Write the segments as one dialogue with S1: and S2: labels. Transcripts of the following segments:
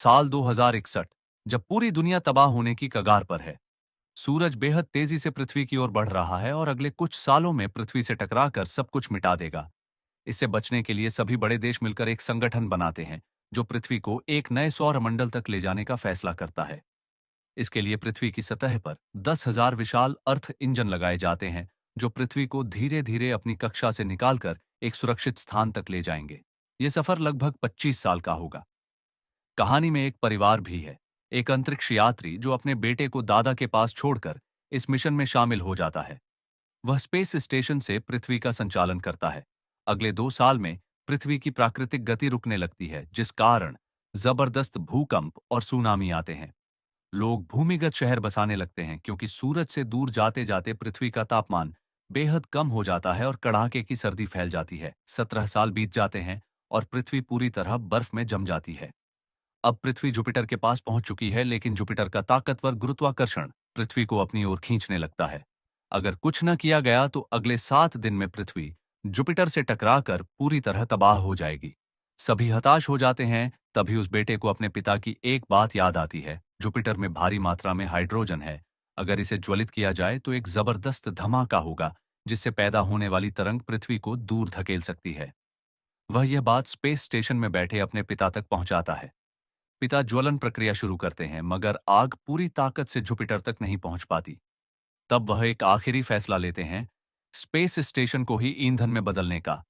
S1: साल 2061, जब पूरी दुनिया तबाह होने की कगार पर है। सूरज बेहद तेजी से पृथ्वी की ओर बढ़ रहा है और अगले कुछ सालों में पृथ्वी से टकराकर सब कुछ मिटा देगा। इससे बचने के लिए सभी बड़े देश मिलकर एक संगठन बनाते हैं, जो पृथ्वी को एक नए सौरमंडल तक ले जाने का फैसला करता है। इसके लिए पृथ्वी की सतह पर 10,000 विशाल अर्थ इंजन लगाए जाते हैं, जो पृथ्वी को धीरे धीरे अपनी कक्षा से निकालकर एक सुरक्षित स्थान तक ले जाएंगे। ये सफर लगभग 25 साल का होगा। कहानी में एक परिवार भी है, एक अंतरिक्ष यात्री जो अपने बेटे को दादा के पास छोड़कर इस मिशन में शामिल हो जाता है। वह स्पेस स्टेशन से पृथ्वी का संचालन करता है। अगले 2 साल में पृथ्वी की प्राकृतिक गति रुकने लगती है, जिस कारण जबरदस्त भूकंप और सुनामी आते हैं। लोग भूमिगत शहर बसाने लगते हैं, क्योंकि सूरज से दूर जाते जाते पृथ्वी का तापमान बेहद कम हो जाता है और कड़ाके की सर्दी फैल जाती है। 17 साल बीत जाते हैं और पृथ्वी पूरी तरह बर्फ में जम जाती है। अब पृथ्वी जुपिटर के पास पहुंच चुकी है, लेकिन जुपिटर का ताकतवर गुरुत्वाकर्षण पृथ्वी को अपनी ओर खींचने लगता है। अगर कुछ न किया गया तो अगले 7 दिन में पृथ्वी जुपिटर से टकराकर पूरी तरह तबाह हो जाएगी। सभी हताश हो जाते हैं। तभी उस बेटे को अपने पिता की एक बात याद आती है। जुपिटर में भारी मात्रा में हाइड्रोजन है। अगर इसे ज्वलित किया जाए तो एक जबरदस्त धमाका होगा, जिससे पैदा होने वाली तरंग पृथ्वी को दूर धकेल सकती है। वह यह बात स्पेस स्टेशन में बैठे अपने पिता तक पहुंचाता है। पिता ज्वलन प्रक्रिया शुरू करते हैं, मगर आग पूरी ताकत से जुपिटर तक नहीं पहुंच पाती। तब वह एक आखिरी फैसला लेते हैं, स्पेस स्टेशन को ही ईंधन में बदलने का।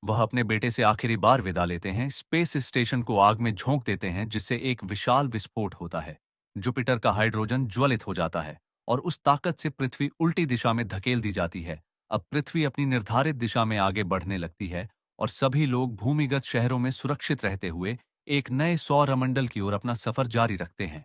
S1: वह अपने बेटे से आखिरी बार विदा लेते हैं, स्पेस स्टेशन को आग में झोंक देते हैं, जिससे एक विशाल विस्फोट होता है। जुपिटर का हाइड्रोजन ज्वलित हो जाता है और उस ताकत से पृथ्वी उल्टी दिशा में धकेल दी जाती है। अब पृथ्वी अपनी निर्धारित दिशा में आगे बढ़ने लगती है और सभी लोग भूमिगत शहरों में सुरक्षित रहते हुए एक नए सौरमंडल की ओर अपना सफर जारी रखते हैं।